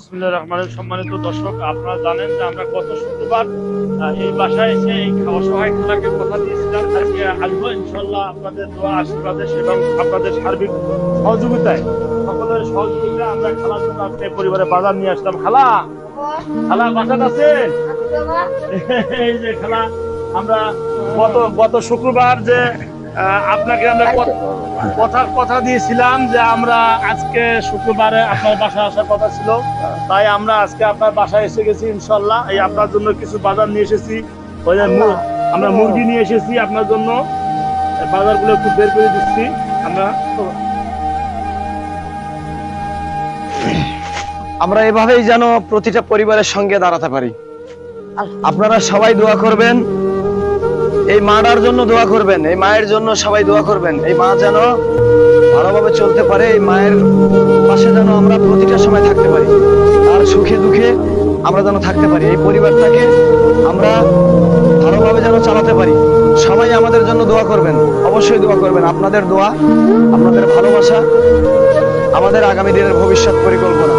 বিসমিল্লাহির রহমানির রহিম। সম্মানিত দর্শক, আপনারা জানেন যে আমরা গত শুক্রবার এই বাসায় এসে এই অসহায় খেলাকে কথা দিয়েছিলাম আজকে আসবো ইনশাল্লাহ আপনাদের দোয়া আশীর্বাদে এবং আপনাদের সার্বিক সহযোগিতায়, সকলের সহযোগিতায় আমরা খেলার জন্য আজকে পরিবারে বাজার নিয়ে আসলাম। খালা খালা বাজার আছে এই যে খেলা আমরা গত শুক্রবার যে আপনাকে আমরা কথা দিয়েছিলাম যে আমরা আজকে শুক্রবারে আপনার বাসায় আসার কথা ছিল, তাই আমরা আজকে আপনার বাসায় এসে গেছি ইনশাল্লাহ। এই আপনার জন্য কিছু বাজার নিয়ে এসেছি, ওই যে আমরা মুরগি নিয়ে এসেছি আপনার জন্য, বাজারগুলো একটু বের করে দিচ্ছি আমরা এভাবেই যেন প্রতিটা পরিবারের সঙ্গে দাঁড়াতে পারি। আপনারা সবাই দোয়া করবেন, এই মাটার জন্য দোয়া করবেন, এই মায়ের জন্য সবাই দোয়া করবেন। এই মা যেন ভালোভাবে চলতে পারে, এই মায়ের পাশে যেন আমরা প্রতিটা সময় থাকতে পারি, আর সুখে দুঃখে আমরা যেন থাকতে পারি, এই পরিবারটাকে আমরা ভালোভাবে যেন চালাতে পারি। সবাই আমাদের জন্য দোয়া করবেন, অবশ্যই দোয়া করবেন। আপনাদের দোয়া, আপনাদের ভালোবাসা আমাদের আগামী দিনের ভবিষ্যৎ পরিকল্পনা।